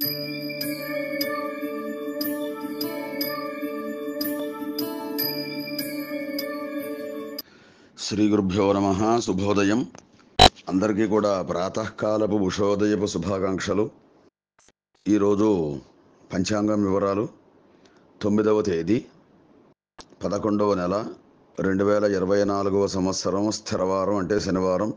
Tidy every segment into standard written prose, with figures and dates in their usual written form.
శ్రీ గురుభ్యో నమః. శుభోదయం. అందరికీ కూడా ప్రాతకాలపు ఉషోదయపు శుభాకాంక్షలు. ఈరోజు పంచాంగం వివరాలు. 9వ తేదీ 11వ నెల 2024వ సంవత్సరం, స్థిరవారం అంటే శనివారం.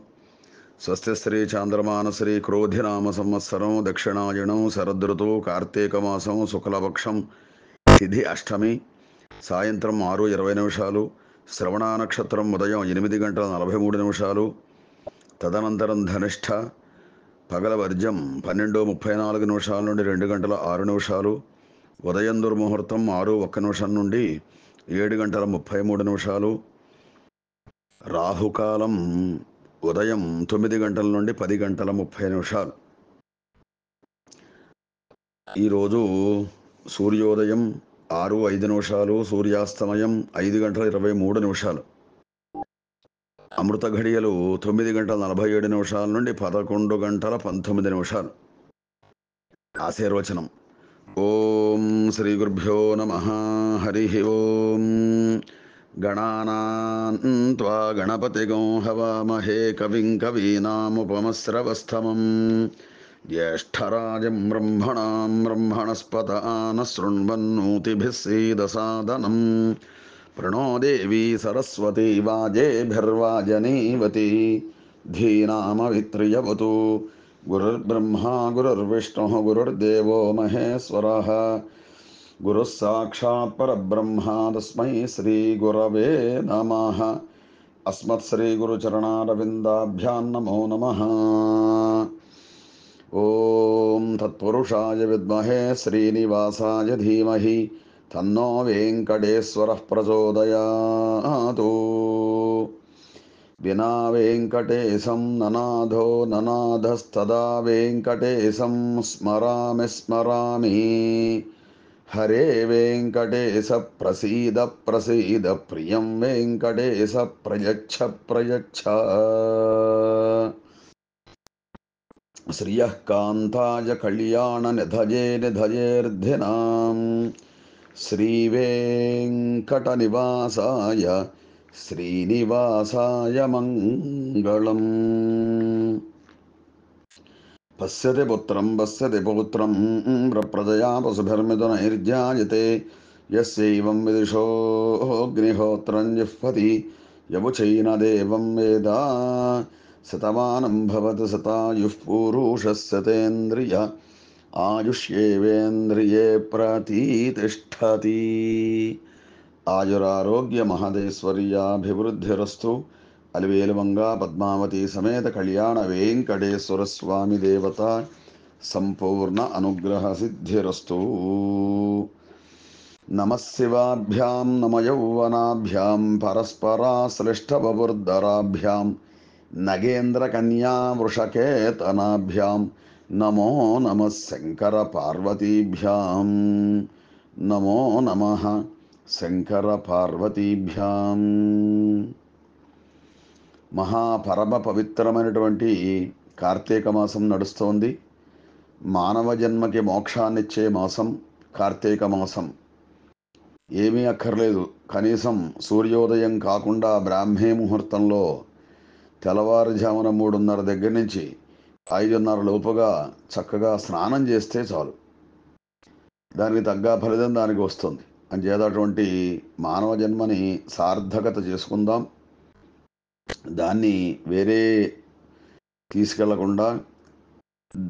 స్వస్తి శ్రీ చాంద్రమానశ్రీ క్రోధినామ సంవత్సరం, దక్షిణాయనం, శరదృతువు, కార్తీక మాసం, శుక్లపక్షం, తిథి అష్టమి, సాయంత్రం 6:20. శ్రవణ నక్షత్రం ఉదయం 8:43. తదనంతరం ధనిష్ఠ, పగల వర్జం 12:34 నుండి 2:06. ఉదయం దుర్ముహూర్తం 6:01 నుండి 7:33. రాహుకాలం ఉదయం 9 గంటల నుండి 10:30. ఈరోజు సూర్యోదయం 6:05, సూర్యాస్తమయం 5:23. అమృత ఘడియలు 9:47 నుండి 11:19. ఆశీర్వచనం. ఓం శ్రీ గురుభ్యో నమః. హరి ఓం. గణానాన్ త్వా గణపతిగం హవామహే కవిం కవీనాముపమస్రవస్తమం జ్యేష్ఠరాజం బ్రహ్మణాం బ్రహ్మణస్పత ఆనశృణ్వన్నోతిభిः సీదసాదనం ప్రణో దేవీ సరస్వతీ వాజేభిర్వాజనీవతి ధీనామవిత్రియవతు. గురుర్బ్రహ్మా గురుర్విష్ణుః గురుర్దేవో మహేశ్వరः గురుః సాక్షాత్ పరబ్రహ్మ తస్మై శ్రీ గురవే నమః. అస్మత్శ్రీ గురుచరణారవిందాభ్యాం నమో నమః. ఓం తత్పురుషాయ విద్మహే శ్రీనివాసాయ ధీమహి తన్నో వెంకటేశ్వరః ప్రచోదయాతు. వినా వెంకటేశం ననాథో ననాథస్తదా వెంకటేశం స్మరామి స్మరామి. హరే వెంకటేశ ప్రసీద ప్రసీద ప్రియం వెంకటేశ ప్రయచ్ఛ ప్రయచ్ఛ. శ్రియః కాంతాయ కళ్యాణ నిధయే నిధయేర్ధినాం శ్రీవేంకట నివాసాయ శ్రీనివాసాయ మంగళం. పశ్యతి పుత్రం పశ్యతి పౌత్రం ప్రజయా పశుభిర్మిథునైర్జాయతే యస్యైవం విదుషోऽగ్నిహోత్రం జిహ్వతి యవుచైన దేవం వేద. శతమానం భవతి శతాయుః పురుషస్య ఆయుష్యేవేంద్రియే ప్రతిష్టతి. ఆయురారోగ్య మహదేశ్వర్యాభివృద్ధిరస్తు. అలివేలుమంగా పద్మావతి సమేత కళ్యాణ వెంకటేశ్వర స్వామి దేవత సంపూర్ణ అనుగ్రహ సిద్ధిరస్తు. నమఃశివాభ్యాం నమ యౌవనాభ్యాం పరస్పరాశ్లిష్టవపుర్ధరాభ్యాం నగేంద్ర కన్యా వృషకేతనాభ్యాం నమో నమః శంకర పార్వతీభ్యాం. నమో నమః శంకర పార్వతీభ్యాం. మహాపరమ పవిత్రమైనటువంటి కార్తీక మాసం నడుస్తోంది. మానవ జన్మకి మోక్షాన్నిచ్చే మాసం కార్తీక మాసం. ఏమీ అక్కర్లేదు, కనీసం సూర్యోదయం కాకుండా బ్రాహ్మీ ముహూర్తంలో తెల్లవారుజామున 3:30 దగ్గర నుంచి 5:30 లోపుగా చక్కగా స్నానం చేస్తే చాలు. దానికి తగ్గ ఫలితం దానికి వస్తుంది. అంచేత అటువంటి మానవ జన్మని సార్థకత చేసుకుందాం. దాన్ని వేరే తీసుకెళ్లకుండా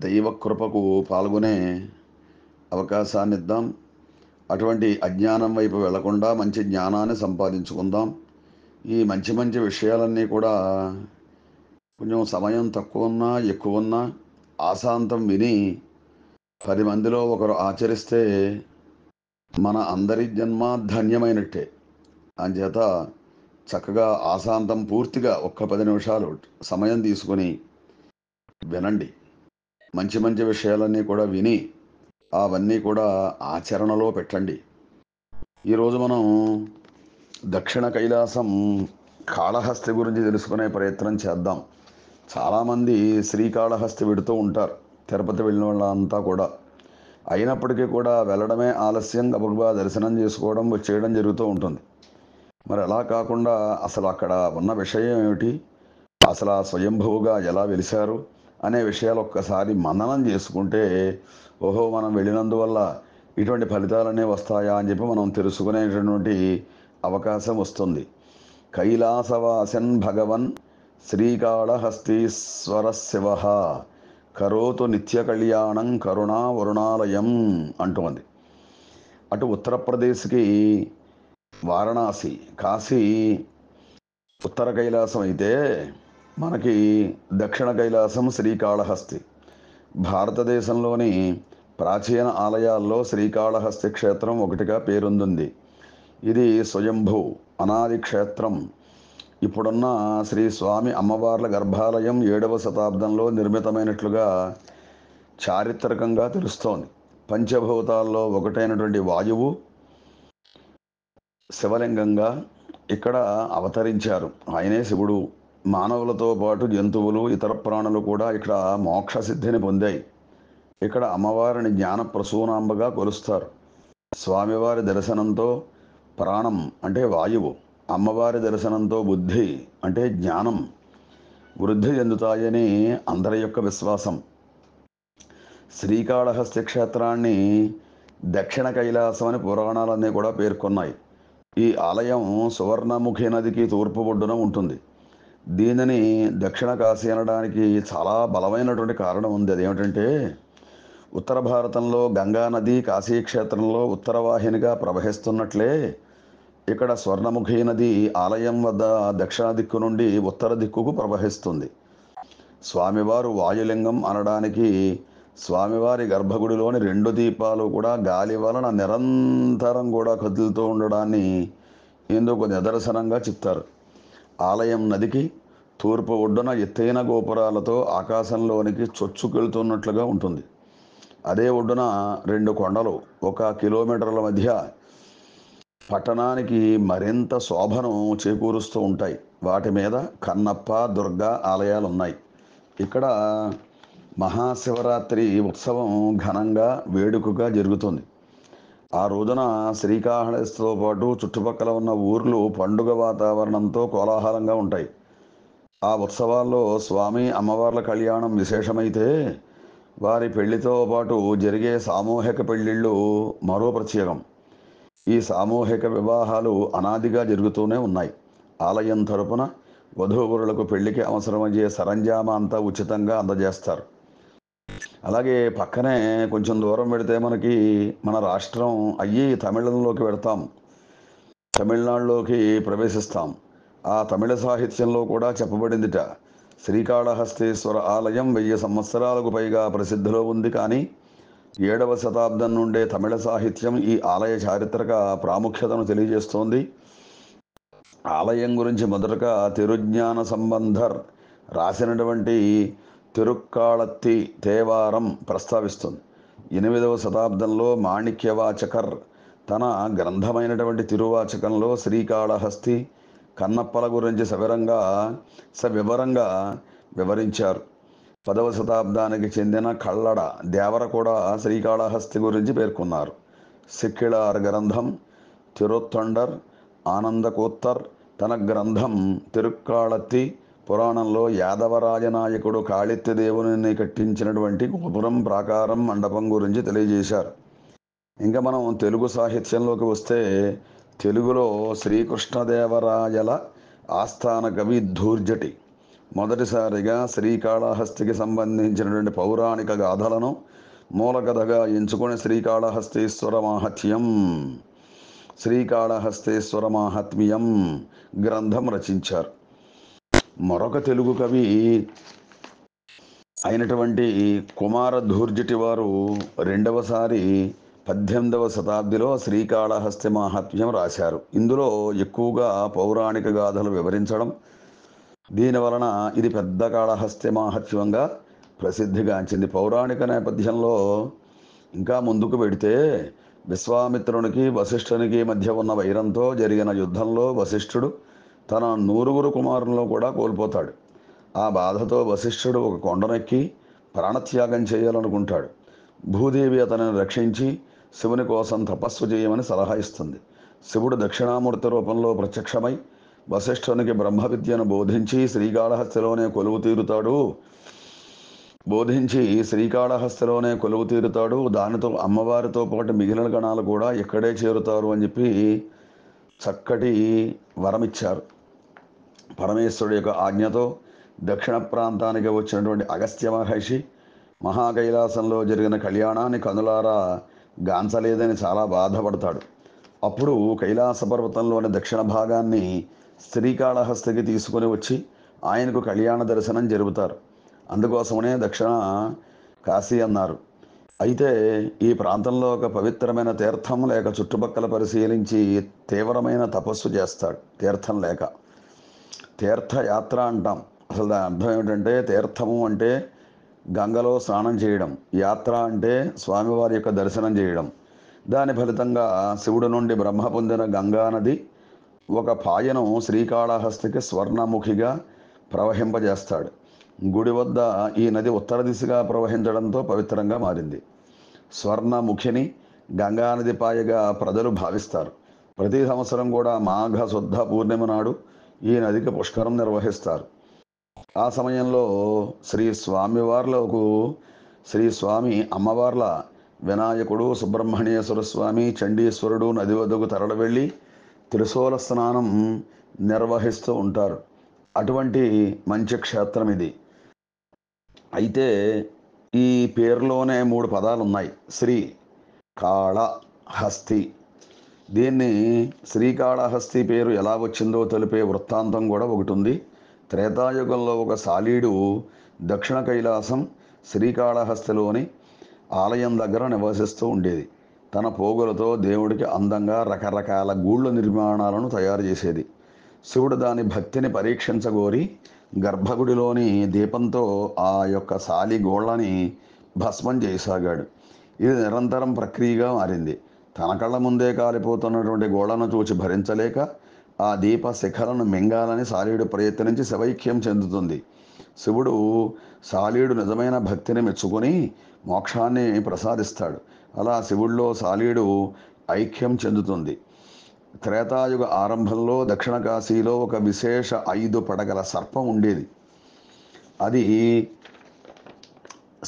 దైవకృపకు పాల్గొనే అవకాశాన్ని ఇద్దాం. అటువంటి అజ్ఞానం వైపు వెళ్లకుండా మంచి జ్ఞానాన్ని సంపాదించుకుందాం. ఈ మంచి మంచి విషయాలన్నీ కూడా కొంచెం సమయం తక్కువ ఉన్నా ఎక్కువ ఉన్నా ఆశాంతం విని 10 మందిలో ఒకరు ఆచరిస్తే మన అందరి జన్మ ధన్యమైనట్టే. అంచేత చక్కగా ఆశాంతం పూర్తిగా ఒక్క 10 నిమిషాలు సమయం తీసుకుని వినండి. మంచి మంచి విషయాలన్నీ కూడా విని అవన్నీ కూడా ఆచరణలో పెట్టండి. ఈరోజు మనం దక్షిణ కైలాసం కాళహస్తి గురించి తెలుసుకునే ప్రయత్నం చేద్దాం. చాలామంది శ్రీకాళహస్తి వెడుతూ ఉంటారు. తిరుపతి వెళ్ళిన వాళ్ళంతా కూడా అయినప్పటికీ కూడా వెళ్ళడమే ఆలస్యం, గబగబా దర్శనం చేసుకోవడం వచ్చేయడం జరుగుతూ ఉంటుంది. మరి అలా కాకుండా అసలు అక్కడ ఉన్న విషయం ఏమిటి, అసలు ఆ స్వయంభువుగా ఎలా వెలిశారు అనే విషయాలు ఒక్కసారి మననం చేసుకుంటే, ఓహో మనం వెళ్ళినందువల్ల ఇటువంటి ఫలితాలనే వస్తాయా అని చెప్పి మనం తెలుసుకునేటటువంటి అవకాశం వస్తుంది. కైలాసవాసన్ భగవన్ శ్రీకాళహస్తీశ్వర శివ కరోతు నిత్య కళ్యాణం కరుణా వరుణాలయం అంటోంది. అటు ఉత్తరప్రదేశ్కి వారణాసి, కాశీ ఉత్తర కైలాసం అయితే మనకి దక్షిణ కైలాసం శ్రీకాళహస్తి. భారతదేశంలోని ప్రాచీన ఆలయాల్లో శ్రీకాళహస్తి క్షేత్రం ఒకటిగా పేరొందింది. ఇది స్వయంభూ అనాది క్షేత్రం. ఇప్పుడున్న శ్రీ స్వామి అమ్మవార్ల గర్భాలయం 7వ శతాబ్దంలో నిర్మితమైనట్లుగా చారిత్రకంగా తెలుస్తోంది. పంచభూతాల్లో ఒకటైనటువంటి వాయువు శివలింగంగా ఇక్కడ అవతరించారు. ఆయనే శివుడు. మానవులతో పాటు జంతువులు, ఇతర ప్రాణులు కూడా ఇక్కడ మోక్ష సిద్ధిని పొందాయి. ఇక్కడ అమ్మవారిని జ్ఞాన ప్రసూనాంబగా కొలుస్తారు. స్వామివారి దర్శనంతో ప్రాణం అంటే వాయువు, అమ్మవారి దర్శనంతో బుద్ధి అంటే జ్ఞానం వృద్ధి చెందుతాయని అందరి యొక్క విశ్వాసం. శ్రీకాళహస్తి క్షేత్రాన్ని దక్షిణ కైలాసం అని పురాణాలన్నీ కూడా పేర్కొన్నాయి. ఈ ఆలయం సువర్ణముఖి నదికి తూర్పు ఒడ్డున ఉంటుంది. దీనిని దక్షిణ కాశీ అనడానికి చాలా బలమైనటువంటి కారణం ఉంది. అదేమిటంటే, ఉత్తర భారతంలో గంగా నది కాశీ క్షేత్రంలో ఉత్తరవాహినిగా ప్రవహిస్తున్నట్లే ఇక్కడ స్వర్ణముఖి నది ఆలయం వద్ద దక్షిణ దిక్కు నుండి ఉత్తర దిక్కుకు ప్రవహిస్తుంది. స్వామివారు వాయులింగం అనడానికి స్వామివారి గర్భగుడిలోని 2 దీపాలు కూడా గాలి వలన నిరంతరం కూడా కదులుతూ ఉండడాన్ని ఇందుకు నిదర్శనంగా చెప్తారు. ఆలయం నదికి తూర్పు ఒడ్డున ఎత్తైన గోపురాలతో ఆకాశంలోనికి చొచ్చుకెళ్తున్నట్లుగా ఉంటుంది. అదే ఒడ్డున 2 కొండలు 1 కిలోమీటర్ల మధ్య పట్టణానికి మరింత శోభను చేకూరుస్తూ ఉంటాయి. వాటి మీద కన్నప్ప, దుర్గా ఆలయాలు ఉన్నాయి. ఇక్కడ మహాశివరాత్రి ఉత్సవం ఘనంగా వేడుకగా జరుగుతుంది. ఆ రోజున శ్రీకాళహస్తితో పాటు చుట్టుపక్కల ఉన్న ఊర్లు పండుగ వాతావరణంతో కోలాహలంగా ఉంటాయి. ఆ ఉత్సవాల్లో స్వామి అమ్మవార్ల కళ్యాణం విశేషమైతే, వారి పెళ్లితో పాటు జరిగే సామూహిక పెళ్లిళ్ళు మరో ప్రత్యేకం. ఈ సామూహిక వివాహాలు అనాదిగా జరుగుతూనే ఉన్నాయి. ఆలయం తరపున వధూవరులకు పెళ్లికి అవసరమయ్యే సరంజామా అంతా ఉచితంగా అందజేస్తారు. అలాగే పక్కనే కొంచెం దూరం పెడితే మనకి మన రాష్ట్రం అయ్యి తమిళంలోకి వెడతాం, తమిళనాడులోకి ప్రవేశిస్తాం. ఆ తమిళ సాహిత్యంలో కూడా చెప్పబడిందిట, శ్రీకాళహస్తీశ్వర ఆలయం 1000 సంవత్సరాలకు పైగా ప్రసిద్ధిలో ఉంది. కానీ 7వ శతాబ్దం నుండే తమిళ సాహిత్యం ఈ ఆలయ చారిత్రక ప్రాముఖ్యతను తెలియజేస్తోంది. ఆలయం గురించి మొదటగా తిరుజ్ఞాన సంబంధర్ రాసినటువంటి తిరుక్కాళత్తి తేవారం ప్రస్తావిస్తుంది. 8వ శతాబ్దంలో మాణిక్యవాచకర్ తన గ్రంథమైనటువంటి తిరువాచకంలో శ్రీకాళహస్తి, కన్నప్పల గురించి సవివరంగా వివరించారు. 10వ శతాబ్దానికి చెందిన కళ్ళడ దేవర కూడా శ్రీకాళహస్తి గురించి పేర్కొన్నారు. సిక్కిళార్ గ్రంథం తిరుత్తొండర్ ఆనందకోత్తర్ తన గ్రంథం తిరుక్కాళత్తి పురాణంలో యాదవరాజ నాయకుడు కాళిత్తి దేవుని కట్టించినటువంటి గోపురం, ప్రాకారం, మండపం గురించి తెలియజేశారు. ఇంకా మనం తెలుగు సాహిత్యంలోకి వస్తే, తెలుగులో శ్రీకృష్ణదేవరాయల ఆస్థాన కవి ధూర్జటి మొదటిసారిగా శ్రీకాళహస్తికి సంబంధించినటువంటి పౌరాణిక గాథలను మూలకథగా ఎంచుకొని శ్రీకాళహస్తీశ్వర మాహాత్మ్యం గ్రంథం రచించారు. మరొక తెలుగు కవి అయినటువంటి కుమార ధూర్జటి వారు రెండవసారి 18వ శతాబ్దిలో శ్రీకాళహస్తి మాహాత్మ్యం రాశారు. ఇందులో ఎక్కువగా పౌరాణిక గాథలు వివరించడం, దీనివలన ఇది పెద్ద కాళహస్తి మాహాత్మ్యంగా ప్రసిద్ధిగాంచింది. పౌరాణిక నేపథ్యంలో ఇంకా ముందుకు పెడితే, విశ్వామిత్రునికి వశిష్ఠునికి మధ్య ఉన్న వైరంతో జరిగిన యుద్ధంలో వశిష్ఠుడు తన 9 కుమారులను కూడా కోల్పోతాడు. ఆ బాధతో వశిష్ఠుడు ఒక కొండనెక్కి ప్రాణత్యాగం చేయాలనుకుంటాడు. భూదేవి అతనిని రక్షించి శివుని కోసం తపస్సు చేయమని సలహా ఇస్తుంది. శివుడు దక్షిణామూర్తి రూపంలో ప్రత్యక్షమై వశిష్ఠునికి బ్రహ్మ విద్యను బోధించి శ్రీకాళహస్తిలోనే కొలువు తీరుతాడు. దానితో అమ్మవారితో పాటు మిగిలిన గణాలు కూడా ఇక్కడే చేరుతారు అని చెప్పి చక్కటి వరమిచ్చారు. పరమేశ్వరుడి యొక్క ఆజ్ఞతో దక్షిణ ప్రాంతానికి వచ్చినటువంటి అగస్త్య మహర్షి మహాకైలాసంలో జరిగిన కళ్యాణాన్ని కనులారా గాంచలేదని చాలా బాధపడతాడు. అప్పుడు కైలాస పర్వతంలోని దక్షిణ భాగాన్ని శ్రీకాళహస్తికి తీసుకుని వచ్చి ఆయనకు కళ్యాణ దర్శనం జరుపుతారు. అందుకోసమనే దక్షిణ కాశీ అన్నారు. అయితే ఈ ప్రాంతంలో ఒక పవిత్రమైన తీర్థం లేక చుట్టుపక్కల పరిశీలించి తీవ్రమైన తపస్సు చేస్తాడు. తీర్థం లేక తీర్థయాత్ర అంటాం. అసలు దాని అర్థం ఏమిటంటే, తీర్థము అంటే గంగలో స్నానం చేయడం, యాత్ర అంటే స్వామివారి యొక్క దర్శనం చేయడం. దాని ఫలితంగా శివుడి నుండి బ్రహ్మ పొందిన గంగా నది ఒక పాయను శ్రీకాళహస్తికి స్వర్ణముఖిగా ప్రవహింపజేస్తాడు. గుడి వద్ద ఈ నది ఉత్తర దిశగా ప్రవహించడంతో పవిత్రంగా మారింది. స్వర్ణముఖిని గంగానది పాయగా ప్రజలు భావిస్తారు. ప్రతి సంవత్సరం కూడా మాఘ శుద్ధ పూర్ణిమ నాడు ఈ నదికి పుష్కరం నిర్వహిస్తారు. ఆ సమయంలో శ్రీ స్వామి అమ్మవార్ల వినాయకుడు, సుబ్రహ్మణ్యేశ్వర స్వామి, చండీశ్వరుడు నది వద్దకు తరలి వెళ్ళి త్రిశూల స్నానం నిర్వహిస్తూ ఉంటారు. అటువంటి మంచి క్షేత్రం ఇది. అయితే ఈ పేరులోనే 3 పదాలు ఉన్నాయి. శ్రీ కాళహస్తి. దీన్ని శ్రీకాళహస్తి పేరు ఎలా వచ్చిందో తెలిపే వృత్తాంతం కూడా ఒకటి ఉంది. త్రేతాయుగంలో ఒక సాలీడు దక్షిణ కైలాసం శ్రీకాళహస్తిలోని ఆలయం దగ్గర నివసిస్తూ ఉండేది. తన పోగులతో దేవుడికి అందంగా రకరకాల గూళ్ళ నిర్మాణాలను తయారు చేసేది. శివుడు దాని భక్తిని పరీక్షించగోరి గర్భగుడిలోని దీపంతో ఆ యొక్క సాలి గోళ్ళని భస్మం చేయసాగాడు. ఇది నిరంతరం ప్రక్రియగా మారింది. తన కళ్ళ ముందే కాలిపోతున్నటువంటి గోళ్లను చూచి భరించలేక ఆ దీప శిఖలను మింగాలని సాలీడు ప్రయత్నించి శివైక్యం చెందుతుంది. శివుడు సాలీడు నిజమైన భక్తిని మెచ్చుకొని మోక్షాన్ని ప్రసాదిస్తాడు. అలా శివుడిలో సాలీడు ఐక్యం చెందుతుంది. త్రేతాయుగ ఆరంభంలో దక్షిణ కాశీలో ఒక విశేష 5 పడగల సర్పం ఉండేది. అది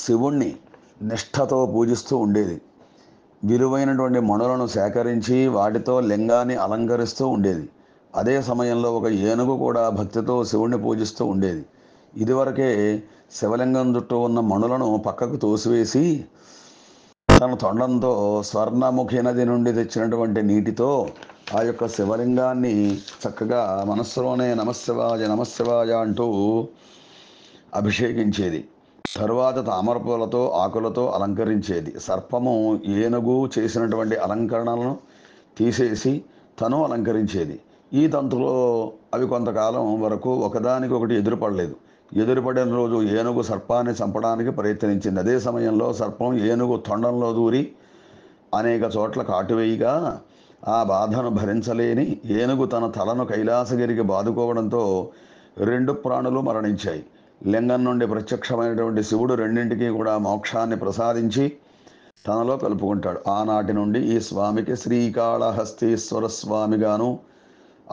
శివుణ్ణి నిష్ఠతో పూజిస్తూ ఉండేది. విలువైనటువంటి మణులను సేకరించి వాటితో లింగాన్ని అలంకరిస్తూ ఉండేది. అదే సమయంలో ఒక ఏనుగు కూడా భక్తితో శివుణ్ణి పూజిస్తూ ఉండేది. ఇదివరకే శివలింగం చుట్టూ ఉన్న మణులను పక్కకు తోసివేసి తన తొండంతో స్వర్ణముఖి నది నుండి తెచ్చినటువంటి నీటితో ఆ యొక్క శివలింగాన్ని చక్కగా మనస్సులోనే నమశివాయ నమశివాయ అంటూ అభిషేకించేది. తరువాత తామరపూలతో ఆకులతో అలంకరించేది. సర్పము ఏనుగు చేసినటువంటి అలంకరణలను తీసేసి తను అలంకరించేది. ఈ తంతులో అవి కొంతకాలం వరకు ఒకదానికొకటి ఎదురుపడలేదు. ఎదురుపడిన రోజు ఏనుగు సర్పాన్ని చంపడానికి ప్రయత్నించింది. అదే సమయంలో సర్పం ఏనుగు తొండంలో దూరి అనేక చోట్ల కాటువేయగా ఆ బాధను భరించలేని ఏనుగు తన తలను కైలాసగిరికి బాదుకోవడంతో 2 ప్రాణులు మరణించాయి. లింగం నుండి ప్రత్యక్షమైనటువంటి శివుడు రెండింటికి కూడా మోక్షాన్ని ప్రసాదించి తనలో కలుపుకుంటాడు. ఆనాటి నుండి ఈ స్వామికి శ్రీకాళహస్తీశ్వర స్వామిగాను,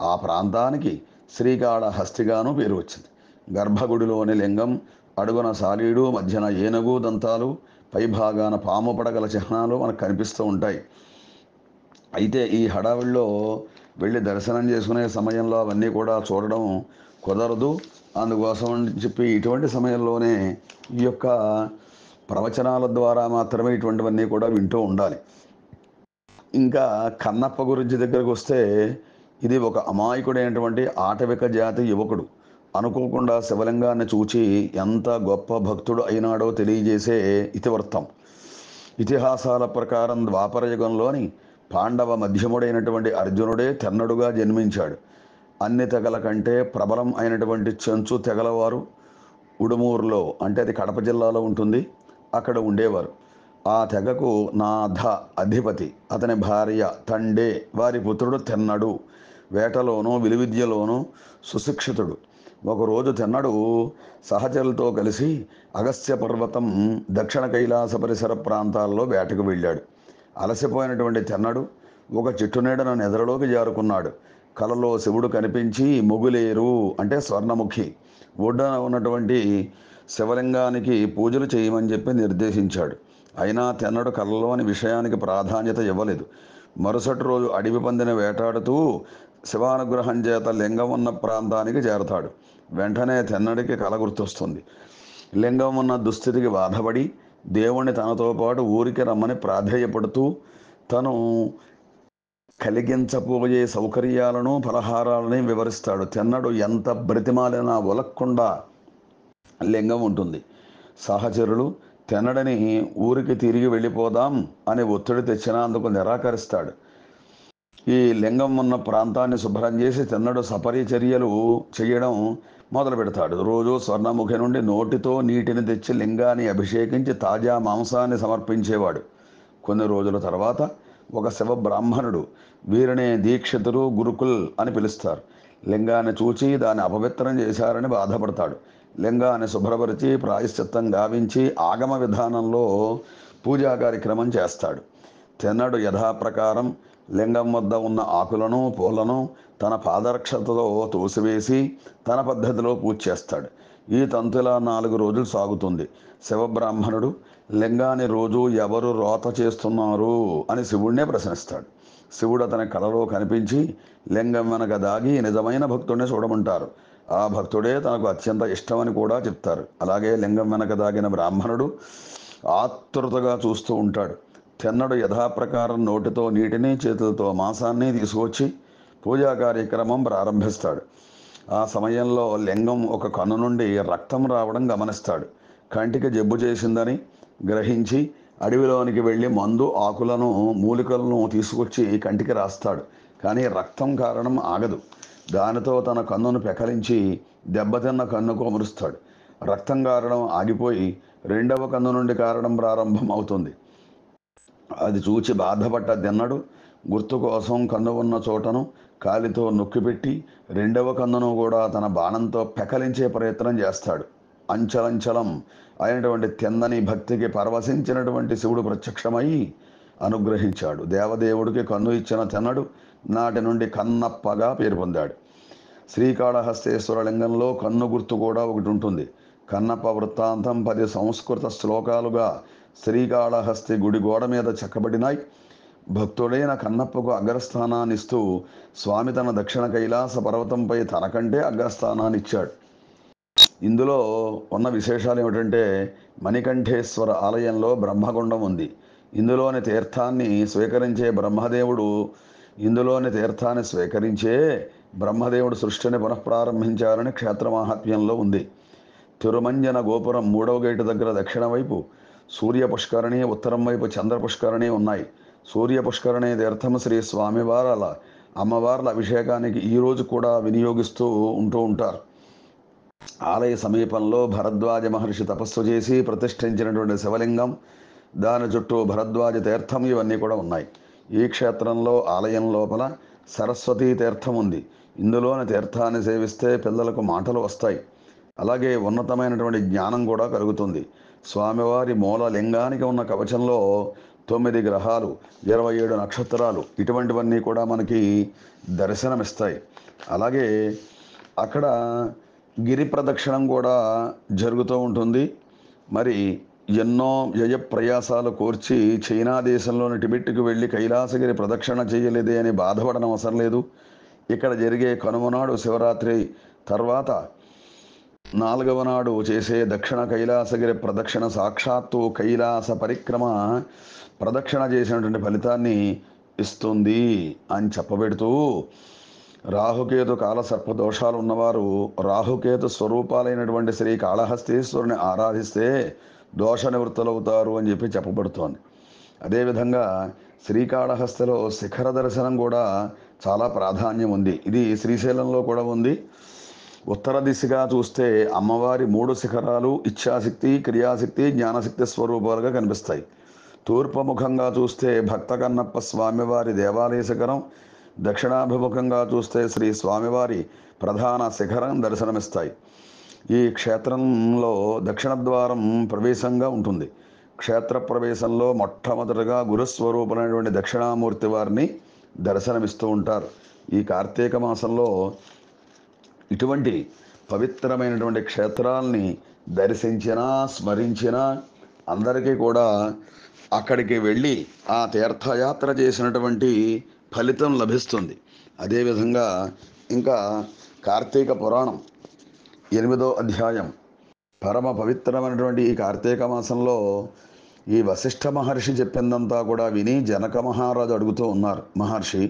ఆ ప్రాంతానికి శ్రీకాళహస్తిగాను పేరు వచ్చింది. గర్భగుడిలోని లింగం, అడుగున సాలీడు, మధ్యన ఏనుగు దంతాలు, పైభాగాన పాము పడగల చిహ్నాలు మనకు కనిపిస్తూ ఉంటాయి. అయితే ఈ హడావిడిలో వెళ్ళి దర్శనం చేసుకునే సమయంలో అవన్నీ కూడా చూడడం కుదరదు. అందుకోసం అని చెప్పి ఇటువంటి సమయంలోనే ఈ యొక్క ప్రవచనాల ద్వారా మాత్రమే ఇటువంటివన్నీ కూడా వింటూ ఉండాలి. ఇంకా కన్నప్ప గురించి దగ్గరకు వస్తే, ఇది ఒక అమాయకుడైనటువంటి ఆటవిక జాతి యువకుడు. అనుకోకుండా శివలింగాన్ని చూచి ఎంత గొప్ప భక్తుడు అయినాడో తెలియజేసే ఇతివృత్తం. ఇతిహాసాల ప్రకారం ద్వాపరయుగంలోని పాండవ మధ్యముడైనటువంటి అర్జునుడే తెన్నడుగా జన్మించాడు. అన్ని తెగల కంటే ప్రబలం అయినటువంటి చెంచు తెగలవారు ఉడుమూరులో, అంటే అది కడప జిల్లాలో ఉంటుంది, అక్కడ ఉండేవారు. ఆ తెగకు నాథ అధిపతి, అతని భార్య తండే, వారి పుత్రుడు తెన్నడు. వేటలోనూ విలువిద్యలోనూ సుశిక్షితుడు. ఒకరోజు తెన్నడు సహచరులతో కలిసి అగస్త్య పర్వతం దక్షిణ కైలాస పరిసర ప్రాంతాల్లో వేటకు వెళ్ళాడు. అలసిపోయినటువంటి తెన్నడు ఒక చెట్టు నీడన నిద్రలోకి జారుకున్నాడు. కలలో శివుడు కనిపించి మొగులేరు అంటే స్వర్ణముఖి ఒడ్డున ఉన్నటువంటి శివలింగానికి పూజలు చేయమని చెప్పి నిర్దేశించాడు. అయినా తెన్నడు కలలోని విషయానికి ప్రాధాన్యత ఇవ్వలేదు. మరుసటి రోజు అడవి పందిని వేటాడుతూ శివానుగ్రహం చేత లింగం ఉన్న ప్రాంతానికి చేరతాడు. వెంటనే తెన్నడికి కల గుర్తొస్తుంది. లింగం ఉన్న దుస్థితికి బాధపడి దేవుణ్ణి తనతో పాటు ఊరికి రమ్మని ప్రాధేయపడుతూ తను కలిగించబోయే సౌకర్యాలను ఫలహారాలని వివరిస్తాడు. తెన్నడు ఎంత బ్రతిమాలినా ఒలక్కుండా లింగం ఉంటుంది. సహచరులు తెన్నడని ఊరికి తిరిగి వెళ్ళిపోదాం అని ఒత్తిడి తెచ్చినా అందుకు నిరాకరిస్తాడు. ఈ లింగం ఉన్న ప్రాంతాన్ని శుభ్రం చేసి తెన్నడు సపరిచర్యలు చేయడం మొదలు పెడతాడు. రోజు స్వర్ణముఖి నుండి నోటితో నీటిని తెచ్చి లింగాన్ని అభిషేకించి తాజా మాంసాన్ని సమర్పించేవాడు. కొన్ని రోజుల తర్వాత ఒక శివ బ్రాహ్మణుడు, వీరిని దీక్షితులు గురుకుల్ అని పిలుస్తారు, లింగాన్ని చూచి దాన్ని అపవిత్రం చేశారని బాధపడతాడు. లింగాన్ని శుభ్రపరిచి ప్రాయశ్చిత్తం గావించి ఆగమ విధానంలో పూజా కార్యక్రమం చేస్తాడు. తెన్నడు యథాప్రకారం లింగం వద్ద ఉన్న ఆకులను పూలను తన పాదరక్షతతో తోసివేసి తన పద్ధతిలో పూజ చేస్తాడు. ఈ తంతులా 4 రోజులు సాగుతుంది. శివబ్రాహ్మణుడు లింగాన్ని రోజు ఎవరు రోత చేస్తున్నారు అని శివుడినే ప్రశ్నిస్తాడు. శివుడు అతని కలలో కనిపించి లింగం వెనక దాగి నిజమైన భక్తుడిని చూడమంటారు. ఆ భక్తుడే తనకు అత్యంత ఇష్టమని కూడా చెప్తారు. అలాగే లింగం వెనక దాగిన బ్రాహ్మణుడు ఆతృతగా చూస్తూ ఉంటాడు. తెన్నడు యథాప్రకారం నోటితో నీటిని చేతులతో మాంసాన్ని తీసుకొచ్చి పూజా కార్యక్రమం ప్రారంభిస్తాడు. ఆ సమయంలో లింగం ఒక కన్ను నుండి రక్తం రావడం గమనిస్తాడు. కంటికి జబ్బు చేసిందని గ్రహించి అడవిలోనికి వెళ్ళి మందు ఆకులను మూలికలను తీసుకొచ్చి కంటికి రాస్తాడు. కానీ రక్తం కారణం ఆగదు. దానితో తన కన్నును పెకలించి దెబ్బతిన్న కన్నుకు అమరుస్తాడు. రక్తం కారణం ఆగిపోయి రెండవ కన్ను నుండి కారణం ప్రారంభం అవుతుంది. అది చూచి బాధపడ్డ తెన్నడు గుర్తు కోసం కన్ను ఉన్న చోటను కాలితో నొక్కిపెట్టి రెండవ కన్నును కూడా తన బాణంతో పెకలించే ప్రయత్నం చేస్తాడు. అంచలంచలం అయినటువంటి తెందని భక్తికి పరవశించినటువంటి శివుడు ప్రత్యక్షమై అనుగ్రహించాడు. దేవదేవుడికి కన్ను ఇచ్చిన తెన్నడు నాటి నుండి కన్నప్పగా పేరు పొందాడు. శ్రీకాళహస్తేశ్వర లింగంలో కన్ను గుర్తు కూడా ఒకటి ఉంటుంది. కన్నప్ప వృత్తాంతం 10 సంస్కృత శ్లోకాలుగా శ్రీకాళహస్తి గుడి గోడ మీద చెక్కబడినాయి. భక్తుడైన కన్నప్పకు అగ్రస్థానాన్ని ఇస్తూ స్వామి తన దక్షిణ కైలాస పర్వతంపై తనకంటే అగ్రస్థానాన్ని ఇచ్చాడు. ఇందులో ఉన్న విశేషాలు ఏమిటంటే, మణికంఠేశ్వర ఆలయంలో బ్రహ్మగుండం ఉంది. ఇందులోని తీర్థాన్ని స్వీకరించే బ్రహ్మదేవుడు సృష్టిని పునఃప్రారంభించారని క్షేత్ర మాహాత్మ్యంలో ఉంది. తిరుమంజన గోపురం 3వ గేటు దగ్గర దక్షిణ వైపు సూర్య పుష్కరిణి, ఉత్తరం వైపు చంద్ర పుష్కరిణి ఉన్నాయి. సూర్య పుష్కరిణి తీర్థం శ్రీ స్వామివార్ల అమ్మవార్ల అభిషేకానికి ఈరోజు కూడా వినియోగిస్తూ ఉంటారు. ఆలయ సమీపంలో భరద్వాజ మహర్షి తపస్సు చేసి ప్రతిష్ఠించినటువంటి శివలింగం, దాని చుట్టూ భరద్వాజ తీర్థం ఇవన్నీ కూడా ఉన్నాయి. ఈ క్షేత్రంలో ఆలయం లోపల సరస్వతీ తీర్థం ఉంది. ఇందులోని తీర్థాన్ని సేవిస్తే పిల్లలకు మాటలు వస్తాయి. అలాగే ఉన్నతమైనటువంటి జ్ఞానం కూడా కలుగుతుంది. స్వామివారి మూల లింగానికి ఉన్న కవచంలో 9 గ్రహాలు, 27 నక్షత్రాలు ఇటువంటివన్నీ కూడా మనకి దర్శనమిస్తాయి. అలాగే అక్కడ గిరి ప్రదక్షిణం కూడా జరుగుతూ ఉంటుంది. మరి ఎన్నో వ్యయ ప్రయాసాలు కోర్చి చైనా దేశంలోని టిబెట్కి వెళ్ళి కైలాసగిరి ప్రదక్షిణ చేయలేదే అని బాధపడడం అవసరం లేదు. ఇక్కడ జరిగే కనుమ నాడు శివరాత్రి తర్వాత 4వ నాడు చేసే దక్షిణ కైలాసగిరి ప్రదక్షిణ సాక్షాత్తు కైలాస పరిక్రమ ప్రదక్షిణ చేసినటువంటి ఫలితాన్ని ఇస్తుంది అని చెప్పబెడుతూ, రాహుకేతు కాలసర్ప దోషాలు ఉన్నవారు రాహుకేతు స్వరూపాలైనటువంటి శ్రీ కాళహస్తీశ్వరుని ఆరాధిస్తే దోష నివృత్తులవుతారు అని చెప్పబడుతోంది. అదేవిధంగా శ్రీకాళహస్తిలో శిఖర దర్శనం కూడా చాలా ప్రాధాన్యం ఉంది. ఇది శ్రీశైలంలో కూడా ఉంది. ఉత్తర దిశగా చూస్తే అమ్మవారి 3 శిఖరాలు ఇచ్ఛాశక్తి, క్రియాశక్తి, జ్ఞానశక్తి స్వరూపాలుగా కనిపిస్తాయి. తూర్పు ముఖంగా చూస్తే భక్త కన్నప్ప స్వామివారి దేవాలయ శిఖరం, దక్షిణాభిముఖంగా చూస్తే శ్రీ స్వామివారి ప్రధాన శిఖరం దర్శనమిస్తాయి. ఈ క్షేత్రంలో దక్షిణ ద్వారం ప్రవేశంగా ఉంటుంది. క్షేత్ర ప్రవేశంలో మొట్టమొదటిగా గురుస్వరూపులైనటువంటి దక్షిణామూర్తి వారిని దర్శనమిస్తూ ఉంటారు. ఈ కార్తీక మాసంలో ఇటువంటి పవిత్రమైనటువంటి క్షేత్రాల్ని దర్శించినా స్మరించినా అందరికీ కూడా అక్కడికి వెళ్ళి ఆ తీర్థయాత్ర చేసినటువంటి ఫలితం లభిస్తుంది. అదేవిధంగా ఇంకా కార్తీక పురాణం 8వ అధ్యాయం పరమ పవిత్రమైనటువంటి ఈ కార్తీక మాసంలో ఈ వశిష్ఠ మహర్షి చెప్పిందంతా కూడా విని జనక మహారాజు అడుగుతూ ఉన్నారు, మహర్షి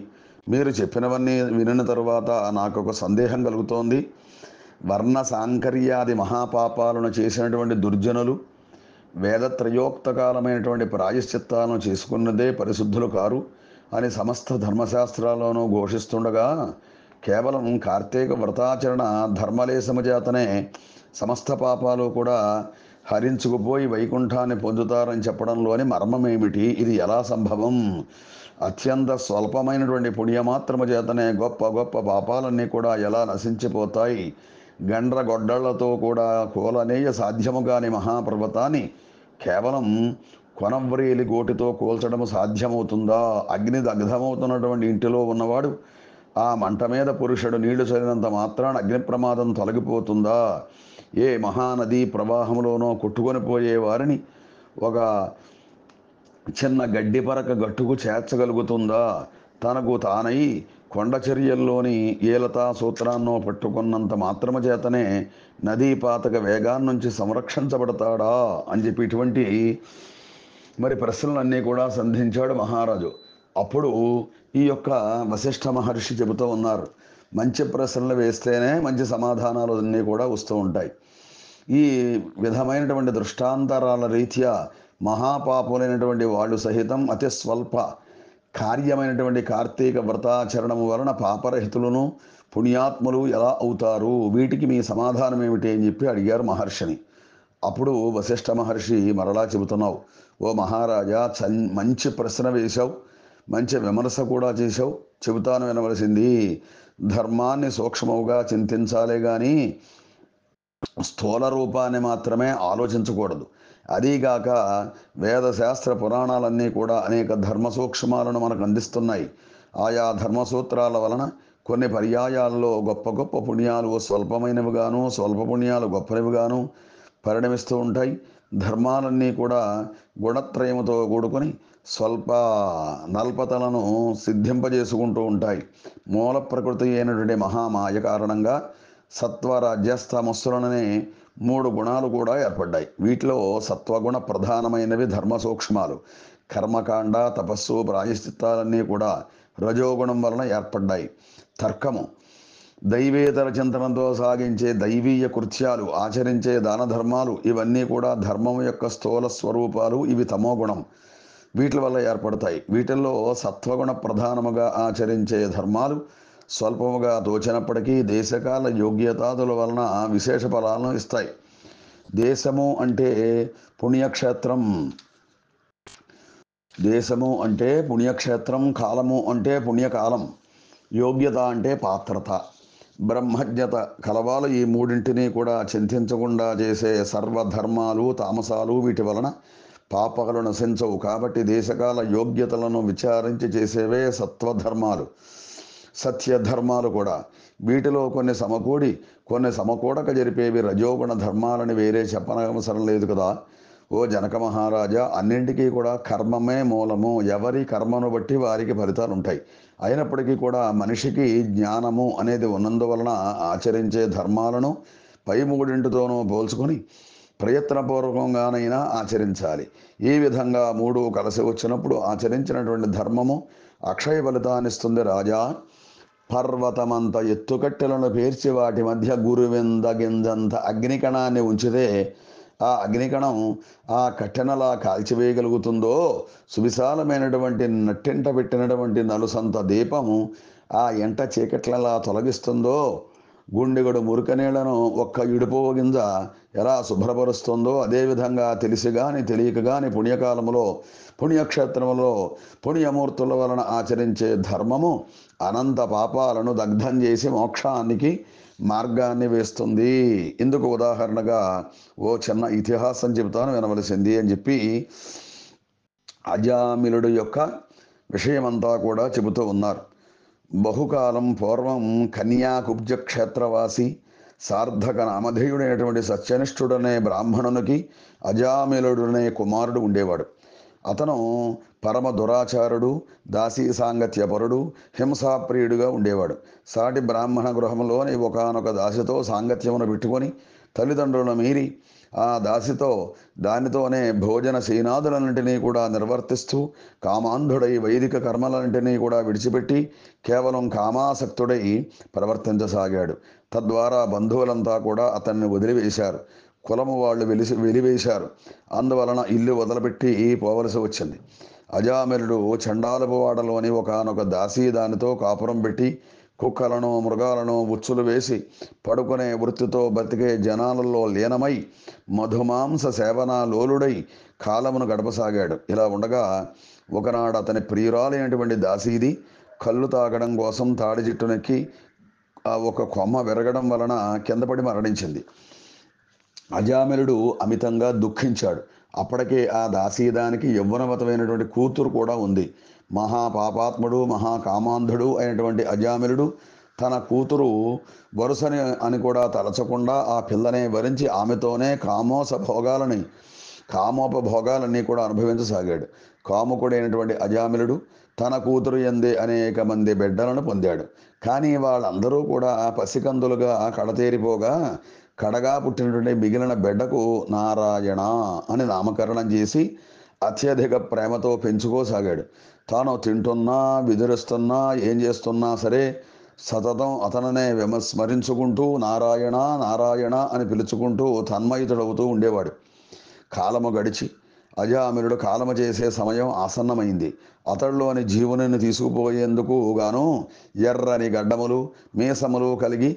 మీరు చెప్పినవన్నీ వినిన తరువాత నాకు ఒక సందేహం కలుగుతోంది. వర్ణ సాంకర్యాది మహాపాపాలను చేసినటువంటి దుర్జనులు వేదత్రయోక్తకాలమైనటువంటి ప్రాయశ్చిత్తాలను చేసుకున్నదే పరిశుద్ధులు కారు అని సమస్త ధర్మశాస్త్రాల్లోనూ ఘోషిస్తుండగా కేవలం కార్తీక వ్రతాచరణ ధర్మలేశము చేతనే సమస్త పాపాలు కూడా హరించుకుపోయి వైకుంఠాన్ని పొందుతారని చెప్పడంలోని మర్మమేమిటి? ఇది ఎలా సంభవం? అత్యంత స్వల్పమైనటువంటి పుణ్యమాత్రము చేతనే గొప్ప గొప్ప పాపాలన్నీ కూడా ఎలా నశించిపోతాయి? గండ్రగొడ్డళ్లతో కూడా కూలనేయ సాధ్యము కాని మహాపర్వతాన్ని కేవలం కొనవ్రేలి గోటితో కూల్చడము సాధ్యమవుతుందా? అగ్ని దగ్ధమవుతున్నటువంటి ఇంటిలో ఉన్నవాడు ఆ మంట మీద పురుషుడు నీళ్లు చల్లినంత మాత్రాన అగ్ని ప్రమాదం తొలగిపోతుందా? ఏ మహానదీ ప్రవాహంలోనో కొట్టుకొని పోయే వారిని ఒక చిన్న గడ్డి పరక గట్టుకు చేర్చగలుగుతుందా? తనకు తానై కొండచర్యల్లోని ఏలతా సూత్రాన్నో పట్టుకున్నంత మాత్రము చేతనే నదీపాతక వేగాన్నించి సంరక్షించబడతాడా అని చెప్పి ఇటువంటి మరి ప్రశ్నలన్నీ కూడా సంధించాడు మహారాజు. అప్పుడు ఈ యొక్క వశిష్ఠ మహర్షి చెబుతూ ఉన్నారు, మంచి ప్రశ్నలు వేస్తేనే మంచి సమాధానాలు అన్నీ కూడా వస్తూ ఉంటాయి. ఈ విధమైనటువంటి దృష్టాంతరాల రీత్యా మహాపాపులైనటువంటి వాళ్ళు సహితం అతి స్వల్ప కార్యమైనటువంటి కార్తీక వ్రతాచరణము వలన పాపరహితులను పుణ్యాత్ములు ఎలా అవుతారు? వీటికి మీ సమాధానం ఏమిటి అని చెప్పి అడిగారు మహర్షిని. అప్పుడు వశిష్ఠ మహర్షి మరలా చెబుతున్నావు, ఓ మహారాజా, మంచి ప్రశ్న వేశావు, మంచి విమర్శ కూడా చేశావు. చెబుతాను వినవలసింది. ధర్మాన్ని సూక్ష్మముగా చింతించాలే కానీ స్థూల రూపాన్ని మాత్రమే ఆలోచించకూడదు. అదీగాక వేదశాస్త్ర పురాణాలన్నీ కూడా అనేక ధర్మ సూక్ష్మాలను మనకు అందిస్తున్నాయి. ఆయా ధర్మసూత్రాల వలన కొన్ని పర్యాయాల్లో గొప్ప గొప్ప పుణ్యాలు స్వల్పమైనవిగాను, స్వల్ప పుణ్యాలు గొప్పనివిగాను పరిణమిస్తూ ఉంటాయి. ధర్మాలన్నీ కూడా గుణత్రయముతో కూడుకొని స్వల్ప నల్పతలను సిద్ధింపజేసుకుంటూ ఉంటాయి. మూల ప్రకృతి అయినటువంటి మహామాయ కారణంగా సత్వరాజ్యస్తమస్సులనే 3 గుణాలు కూడా ఏర్పడ్డాయి. వీటిలో సత్వగుణ ప్రధానమైనవి ధర్మ సూక్ష్మాలు. కర్మకాండ, తపస్సు, ప్రాయశ్చిత్తాలన్నీ కూడా రజోగుణం వలన ఏర్పడ్డాయి. తర్కము, దైవేతర చింతనంతో సాగించే దైవీయ కృత్యాలు, ఆచరించే దాన ధర్మాలు ఇవన్నీ కూడా ధర్మం యొక్క స్థూల స్వరూపాలు. ఇవి తమోగుణం, వీటి వల్ల ఏర్పడతాయి. వీటిల్లో సత్వగుణ ప్రధానముగా ఆచరించే ధర్మాలు స్వల్పముగా తోచినప్పటికీ దేశకాల యోగ్యతాదుల వలన విశేష ఫలాలను ఇస్తాయి. దేశము అంటే పుణ్యక్షేత్రం, దేశము అంటే పుణ్యక్షేత్రం, కాలము అంటే పుణ్యకాలం, యోగ్యత అంటే పాత్రత, బ్రహ్మజ్ఞత కలవాలు. ఈ మూడింటిని కూడా చింతించకుండా చేసే సర్వధర్మాలు తామసాలు వీటి వలన పాపాలు నశించవు. కాబట్టి దేశకాల యోగ్యతలను విచారించి చేసేవే సత్వధర్మాలు, సత్యధర్మాలు కూడా. వీటిలో కొన్ని సమకూడి కొన్ని సమకూడక జరిపేవి రజోగుణ ధర్మాలని వేరే చెప్పనవసరం లేదు కదా. ఓ జనక మహారాజా, అన్నింటికీ కూడా కర్మమే మూలము. ఎవరి కర్మను బట్టి వారికి ఫలితాలు ఉంటాయి. అయినప్పటికీ కూడా మనిషికి జ్ఞానము అనేది ఉన్నందువలన ఆచరించే ధర్మాలను పై 3 పోల్చుకొని ప్రయత్నపూర్వకంగానైనా ఆచరించాలి. ఈ విధంగా 3 కలిసి వచ్చినప్పుడు ఆచరించినటువంటి ధర్మము అక్షయ ఫలితాన్నిస్తుంది. రాజా, పర్వతమంత ఎత్తుకట్టెలను పేర్చి వాటి మధ్య గురువింద గింజంత అగ్నికణాన్ని ఉంచితే ఆ అగ్నికణం ఆ కట్టెనలా కాల్చివేయగలుగుతుందో, సువిశాలమైనటువంటి నట్టెంట పెట్టినటువంటి నలుసంత దీపము ఆ ఎంట చీకట్లలా తొలగిస్తుందో, గుండెగడు మురికనీళ్లను ఒక్క ఇడుపు గింజ ఎలా శుభ్రపరుస్తుందో అదేవిధంగా తెలిసి గాని తెలియక గాని పుణ్యకాలములో పుణ్యక్షేత్రములో పుణ్యమూర్తుల వలన ఆచరించే ధర్మము అనంత పాపాలను దగ్ధం చేసి మోక్షానికి మార్గాన్ని వేస్తుంది. ఇందుకు ఉదాహరణగా ఓ చిన్న ఇతిహాసం చెబుతాను, వినవలసింది అని చెప్పి అజామిలుడు యొక్క విషయమంతా కూడా చెబుతూ ఉన్నారు. బహుకాలం పూర్వం కన్యాకుబ్జ క్షేత్రవాసి సార్థక నామధేయుడైనటువంటి సత్యనిష్ఠుడనే బ్రాహ్మణునికి అజామిలుడనే కుమారుడు ఉండేవాడు. అతను పరమ దురాచారుడు, దాసీ సాంగత్యపరుడు, హింసాప్రియుడుగా ఉండేవాడు. సాటి బ్రాహ్మణ గృహంలోని ఒకానొక దాసితో సాంగత్యమును పెట్టుకొని తల్లిదండ్రులను మీరి ఆ దాసితో దానితోనే భోజన శీనాదులన్నింటినీ కూడా నిర్వర్తిస్తూ కామాంధుడై వైదిక కర్మలన్నింటినీ కూడా విడిచిపెట్టి కేవలం కామాసక్తుడై ప్రవర్తించసాగాడు. తద్వారా బంధువులంతా కూడా అతన్ని వదిలివేశారు. కులము వాళ్ళు వెలివేశారు. అందువలన ఇల్లు వదిలిపెట్టి పోవలసి వచ్చింది. అజామిలుడు చండాలపు వాడలోని ఒకానొక దాసీ దానితో కాపురం పెట్టి కుక్కలను మృగాలను ఉచ్చులు వేసి పడుకునే వృత్తితో బతికే జనాలలో లీనమై మధుమాంస సేవన లోలుడై కాలమును గడపసాగాడు. ఇలా ఉండగా ఒకనాడు అతని ప్రియురాలైనటువంటి దాసీది కళ్ళు తాగడం కోసం తాడి చెట్టునెక్కి ఒక కొమ్మ విరగడం వలన కిందపడి మరణించింది. అజామిలుడు అమితంగా దుఃఖించాడు. అప్పటికే ఆ దాసీదానికి యవ్వనవతమైనటువంటి కూతురు కూడా ఉంది. మహాపాపాత్ముడు మహాకామాంధుడు అయినటువంటి అజామిలుడు తన కూతురు వరుసని అని కూడా తలచకుండా ఆ పిల్లనే వరించి ఆమెతోనే కామోపభోగాలన్నీ కూడా అనుభవించసాగాడు. కాముకుడైనటువంటి అజామిలుడు తన కూతురు యందే అనేక మంది బిడ్డలను పొందాడు. కానీ వాళ్ళందరూ కూడా పసికందులుగా కడతేరిపోగా కడగా పుట్టినటువంటి మిగిలిన బిడ్డకు నారాయణ అని నామకరణం చేసి అత్యధిక ప్రేమతో పెంచుకోసాగాడు. తాను తింటున్నా విదిరిస్తున్నా ఏం చేస్తున్నా సరే సతతం అతననే స్మరించుకుంటూ నారాయణ నారాయణ అని పిలుచుకుంటూ తన్మయితుడవుతూ ఉండేవాడు. కాలము గడిచి అజామిలుడు కాలము చేసే సమయం ఆసన్నమైంది. అతడిలోని జీవుని తీసుకుపోయేందుకు గాను ఎర్రని గడ్డములు మీసములు కలిగి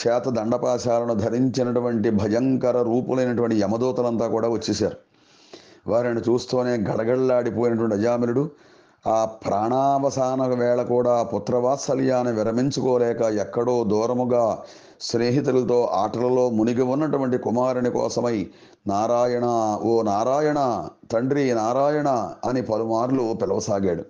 చేత దండపాశాలను ధరించినటువంటి భయంకర రూపులైనటువంటి యమదూతలంతా కూడా వచ్చేశారు. వారిని చూస్తూనే గడగడలాడిపోయినటువంటి అజామిలుడు ఆ ప్రాణావసాన వేళ కూడా పుత్రవాత్సల్యాన్ని విరమించుకోలేక ఎక్కడో దూరముగా స్నేహితులతో ఆటలలో మునిగి ఉన్నటువంటి కుమారుని కోసమై నారాయణ, ఓ నారాయణ, తండ్రి నారాయణ అని పలుమార్లు పిలవసాగాడు.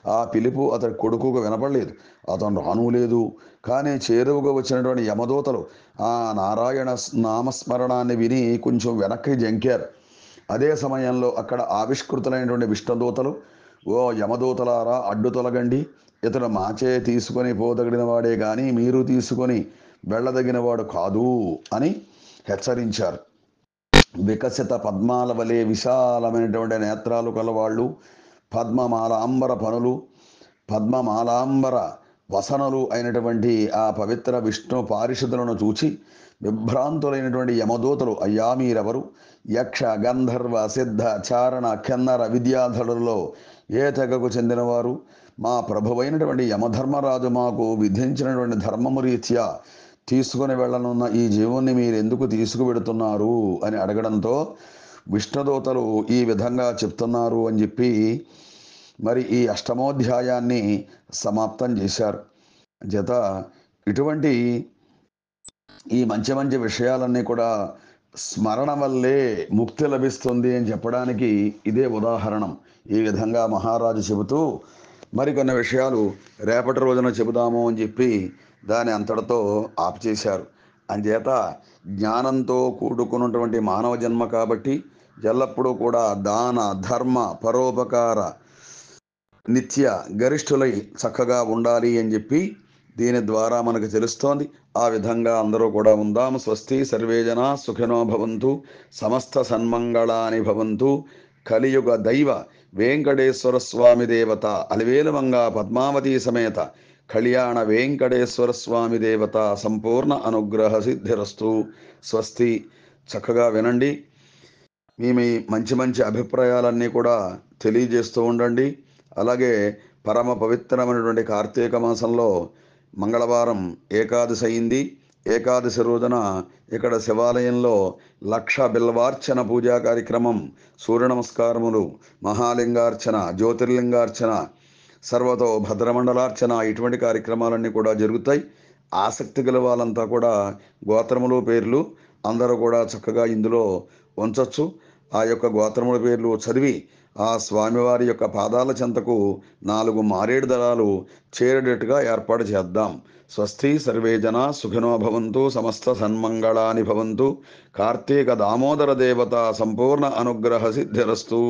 ఆ పిలుపు అతడి కొడుకుకు వినపడలేదు. అతను రానులేదు. కానీ చేరువుగా వచ్చినటువంటి యమదూతలు ఆ నారాయణ నామస్మరణాన్ని విని కొంచెం వెనక్కి జంకారు. అదే సమయంలో అక్కడ ఆవిష్కృతులైనటువంటి విష్ణుదూతలు, ఓ యమదూతలారా అడ్డు తొలగండి, ఇతడు మాచే తీసుకొని పోదగిన వాడే కానీ మీరు తీసుకొని వెళ్ళదగినవాడు కాదు అని హెచ్చరించారు. వికసిత పద్మాల వలె విశాలమైనటువంటి నేత్రాలు కలవాళ్ళు, పద్మమాలాంబర వసనలు అయినటువంటి ఆ పవిత్ర విష్ణు పారిషదులను చూచి విభ్రాంతులైనటువంటి యమదూతలు, అయ్యా మీరెవరు? యక్ష గంధర్వ సిద్ధ చారణ కిన్నర విద్యాధరులలో ఏ తెగకు చెందినవారు? మా ప్రభువైనటువంటి యమధర్మరాజు మాకు విధించినటువంటి ధర్మము రీత్యా తీసుకుని వెళ్ళనున్న ఈ జీవుణ్ణి మీరు ఎందుకు తీసుకువెడుతున్నారు అని అడగడంతో విష్ణుదూతలు ఈ విధంగా చెప్తున్నారు అని చెప్పి మరి ఈ అష్టమోధ్యాయాన్ని సమాప్తం చేశారు. జత ఇటువంటి ఈ మంచి మంచి విషయాలన్నీ కూడా స్మరణ వల్లే ముక్తి లభిస్తుంది అని చెప్పడానికి ఇదే ఉదాహరణం. ఈ విధంగా మహారాజు చెబుతూ మరికొన్ని విషయాలు రేపటి రోజున చెబుదాము అని చెప్పి దాని అంతటితో ఆపుచేశారు. అంచేత జ్ఞానంతో కూడుకున్నటువంటి మానవ జన్మ కాబట్టి ఎల్లప్పుడూ కూడా దాన ధర్మ పరోపకార నిత్య గరిష్ఠులై చక్కగా ఉండాలి అని చెప్పి దీని ద్వారా మనకు తెలుస్తోంది. ఆ విధంగా అందరూ కూడా ఉందాం. స్వస్తి సర్వే జనా సుఖినో భవంతు, సమస్త సన్మంగళాని భవంతు. కలియుగ దైవ వెంకటేశ్వర స్వామి దేవత అలివేలుమంగ పద్మావతి సమేత కళ్యాణ వెంకటేశ్వర స్వామి దేవత సంపూర్ణ అనుగ్రహ సిద్ధిరస్తు. స్వస్తి. చక్కగా వినండి. మీ మంచి మంచి అభిప్రాయాలన్నీ కూడా తెలియజేస్తూ ఉండండి. అలాగే పరమ పవిత్రమైనటువంటి కార్తీక మాసంలో మంగళవారం ఏకాదశి అయింది. ఏకాదశి రోజున ఇక్కడ శివాలయంలో లక్ష బిల్వార్చన పూజా కార్యక్రమం, సూర్య నమస్కారములు, మహాలింగార్చన, జ్యోతిర్లింగార్చన, సర్వతో భద్రమండలార్చన, ఇటువంటి కార్యక్రమాలన్నీ కూడా జరుగుతాయి. ఆసక్తి గల వాళ్ళంతా కూడా గోత్రములు పేర్లు అందరూ కూడా చక్కగా ఇందులో ఉంచవచ్చు. ఆ యొక్క గోత్రముల పేర్లు చదివి ఆ స్వామివారి యొక్క పాదాల చెంతకు 4 మారేడు దళాలు చేరేటట్టుగా ఏర్పాటు చేద్దాం. స్వస్తి సర్వే జనా సుఖినో భవంతు, సమస్త సన్మంగళాని భవంతు. కార్తీక దామోదర దేవత సంపూర్ణ అనుగ్రహ సిద్ధిరస్తు.